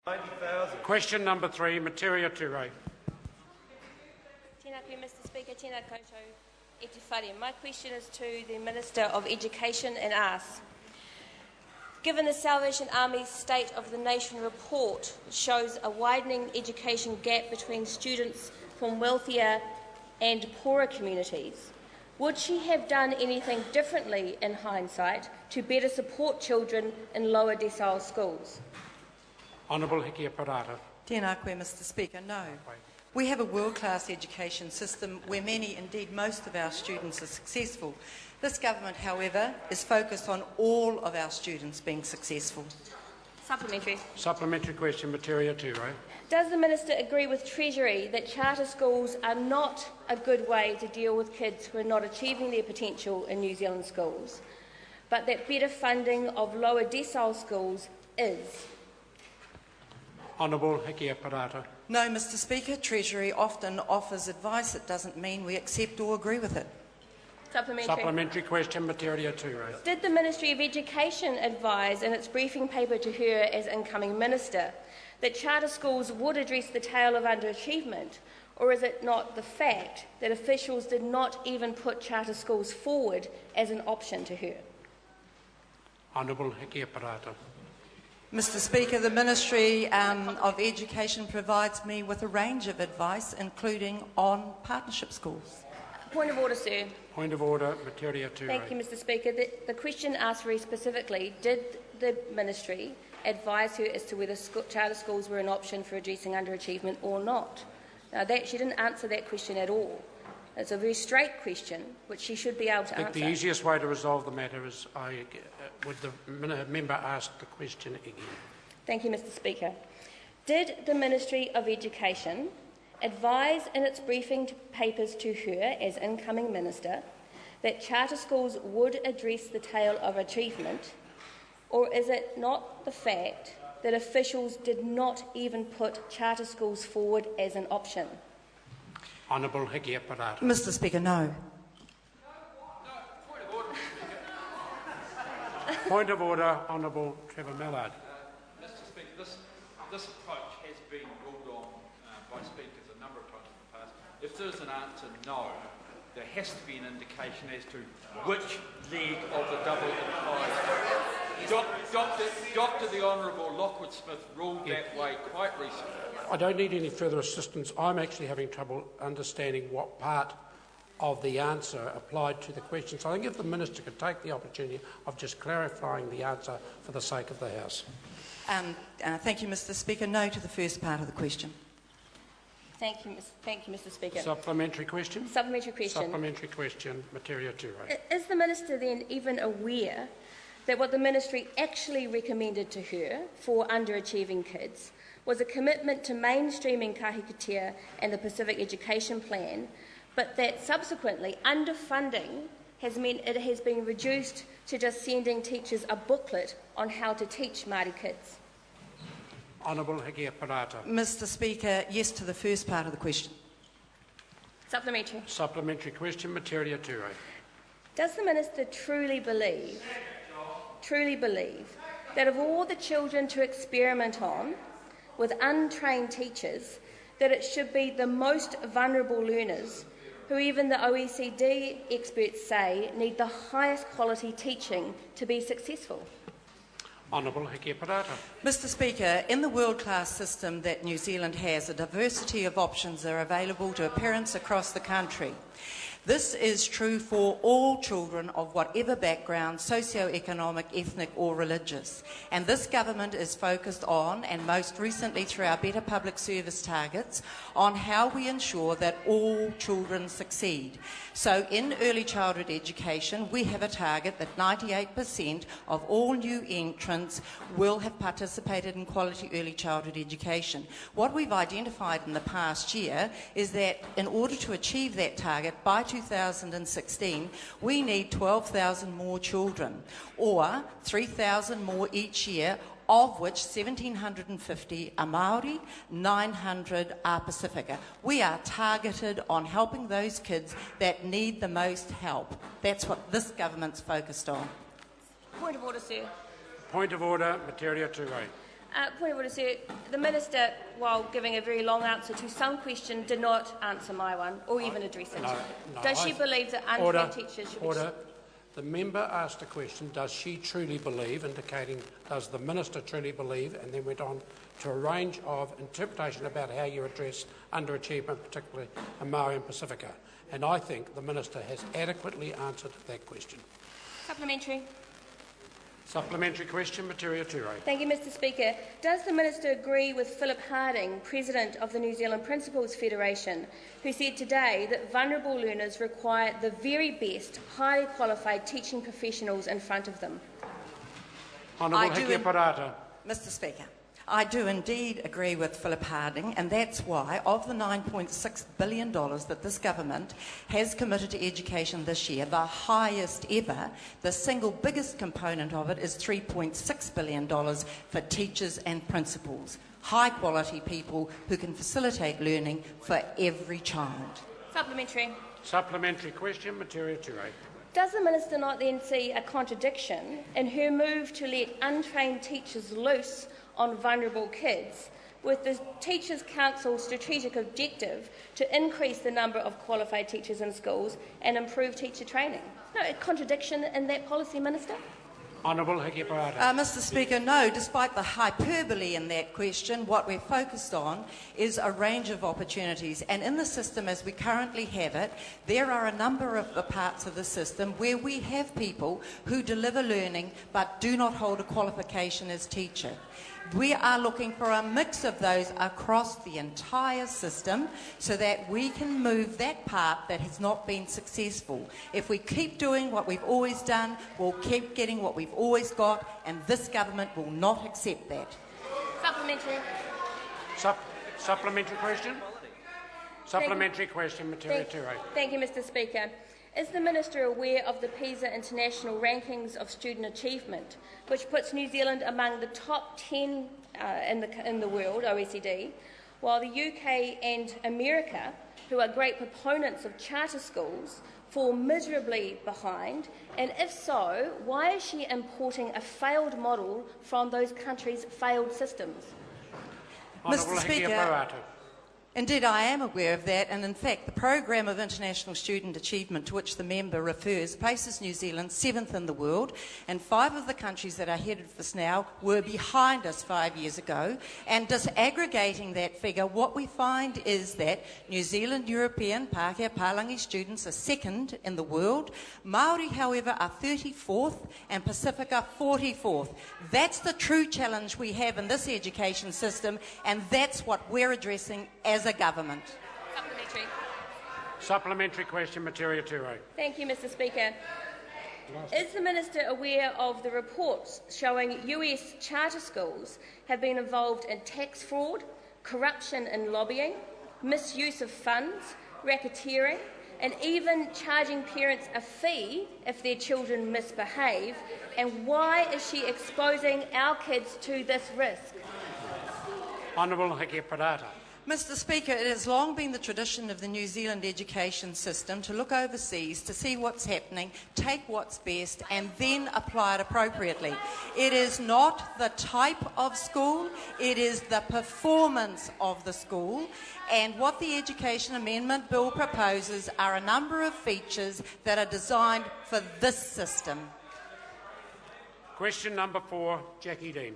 90,000. Question number 3, Metiria Turei. Tēnā koe, Mr Speaker, tēnā koutou e te whare. My question is to the Minister of Education and asks, given the Salvation Army's State of the Nation report shows a widening education gap between students from wealthier and poorer communities, would she have done anything differently in hindsight to better support children in lower decile schools? Honourable Hikia Parata. Tēnā koe, Mr Speaker. No. We have a world-class education system where many, indeed most of our students are successful. This government, however, is focused on all of our students being successful. Supplementary. Supplementary question, Metiria Turei. Does the Minister agree with Treasury that charter schools are not a good way to deal with kids who are not achieving their potential in New Zealand schools, but that better funding of lower decile schools is? Honourable Hikia Parata. No, Mr Speaker. Treasury often offers advice. It doesn't mean we accept or agree with it. Supplementary. Supplementary question, Metiria Turei. Did the Ministry of Education advise in its briefing paper to her as incoming Minister that charter schools would address the tale of underachievement, or is it not the fact that officials did not even put charter schools forward as an option to her? Honourable Hikia Parata. Mr Speaker, the Ministry of Education provides me with a range of advice, including on partnership schools. Point of order, sir. Point of order, Metiria Turei. Thank you, Mr Speaker. The question asked very specifically, did the Ministry advise her as to whether charter schools were an option for addressing underachievement or not? Now, she didn't answer that question at all. It's a very straight question, which she should be able to I think answer. the easiest way to resolve the matter is would the member ask the question again? Thank you, Mr Speaker. Did the Ministry of Education advise in its briefing papers to her as incoming Minister that charter schools would address the tale of achievement, or is it not the fact that officials did not even put charter schools forward as an option? Honourable Hikia Parata. Mr Speaker, no. Point of order, Honourable Trevor Mallard. Mr Speaker, this approach has been ruled on by speakers a number of times in the past. If there's an answer no, there has to be an indication as to which leg of the double implies. Dr. the Honourable Lockwood Smith ruled that way quite recently. I don't need any further assistance. I'm actually having trouble understanding what part of the answer applied to the question. So I think if the Minister could take the opportunity of just clarifying the answer for the sake of the House. Thank you, Mr Speaker. No to the first part of the question. Thank you, Mr Speaker. Supplementary question? Supplementary question. Supplementary question, Metiria Turei. Is the Minister then even aware that what the Ministry actually recommended to her for underachieving kids was a commitment to mainstreaming kahikatea and the Pacific Education Plan, but that subsequently underfunding has meant it has been reduced to just sending teachers a booklet on how to teach Māori kids? Honourable Hikia Parata. Mr Speaker, yes to the first part of the question. Supplementary. Supplementary question, Metiria Turei. Does the Minister truly believe that of all the children to experiment on with untrained teachers, that it should be the most vulnerable learners who even the OECD experts say need the highest quality teaching to be successful? Honourable Hikia Parata. Mr Speaker, in the world-class system that New Zealand has, a diversity of options are available to parents across the country. This is true for all children of whatever background, socio-economic, ethnic or religious. And this government is focused on, and most recently through our Better Public Service targets, on how we ensure that all children succeed. So in early childhood education, we have a target that 98% of all new entrants will have participated in quality early childhood education. What we've identified in the past year is that in order to achieve that target by 2016, we need 12,000 more children, or 3,000 more each year, of which 1,750 are Māori, 900 are Pacifica. We are targeted on helping those kids that need the most help. That's what this government's focused on. Point of order, sir. Point of order, Metiria Turei. Point of order, sir. The Minister, while giving a very long answer to some question, did not answer my one or even address it. No, Does she believe that untrained teachers should be... The member asked a question, does she truly believe, indicating does the Minister truly believe, and then went on to a range of interpretation about how you address underachievement, particularly in Maori and Pacifica. And I think the Minister has adequately answered that question. Supplementary. Supplementary question, Metiria Turei. Thank you, Mr Speaker. Does the Minister agree with Philip Harding, President of the New Zealand Principals Federation, who said today that vulnerable learners require the very best, highly qualified teaching professionals in front of them? Honourable Hikia Parata. Mr Speaker, I do indeed agree with Philip Harding, and that's why of the $9.6 billion that this government has committed to education this year, the highest ever, the single biggest component of it is $3.6 billion for teachers and principals, high quality people who can facilitate learning for every child. Supplementary. Supplementary question, Metiria Turei. Does the Minister not then see a contradiction in her move to let untrained teachers loose on vulnerable kids, with the Teachers' Council's strategic objective to increase the number of qualified teachers in schools and improve teacher training? No contradiction in that policy, Minister? Honourable Hikia Parata. Mr Speaker, no, despite the hyperbole in that question, what we're focused on is a range of opportunities. And in the system as we currently have it, there are a number of the parts of the system where we have people who deliver learning but do not hold a qualification as teacher. We are looking for a mix of those across the entire system so that we can move that part that has not been successful. If we keep doing what we've always done, we'll keep getting what we've always got, and this government will not accept that. Supplementary. Supplementary question? Supplementary question, Metiria Turei. Thank you, Mr Speaker. Is the Minister aware of the PISA International Rankings of Student Achievement, which puts New Zealand among the top 10 in the world, OECD, while the UK and America, who are great proponents of charter schools, fall miserably behind? And if so, why is she importing a failed model from those countries' failed systems? Mr Speaker, indeed, I am aware of that, and in fact, the Programme of International Student Achievement to which the member refers places New Zealand 7th in the world, and 5 of the countries that are headed for this now were behind us 5 years ago. And disaggregating that figure, what we find is that New Zealand European Pākehā Pālangi students are 2nd in the world. Māori, however, are 34th, and Pacifica 44th. That's the true challenge we have in this education system, and that's what we're addressing as a government. Supplementary. Supplementary question, Metiria Turei. Thank you, Mr Speaker. Is the Minister aware of the reports showing US charter schools have been involved in tax fraud, corruption in lobbying, misuse of funds, racketeering, and even charging parents a fee if their children misbehave? And why is she exposing our kids to this risk? Honourable Hikia Parata. Mr Speaker, it has long been the tradition of the New Zealand education system to look overseas, to see what's happening, take what's best, and then apply it appropriately. It is not the type of school, it is the performance of the school. And what the Education Amendment Bill proposes are a number of features that are designed for this system. Question number 4, Jackie Dean.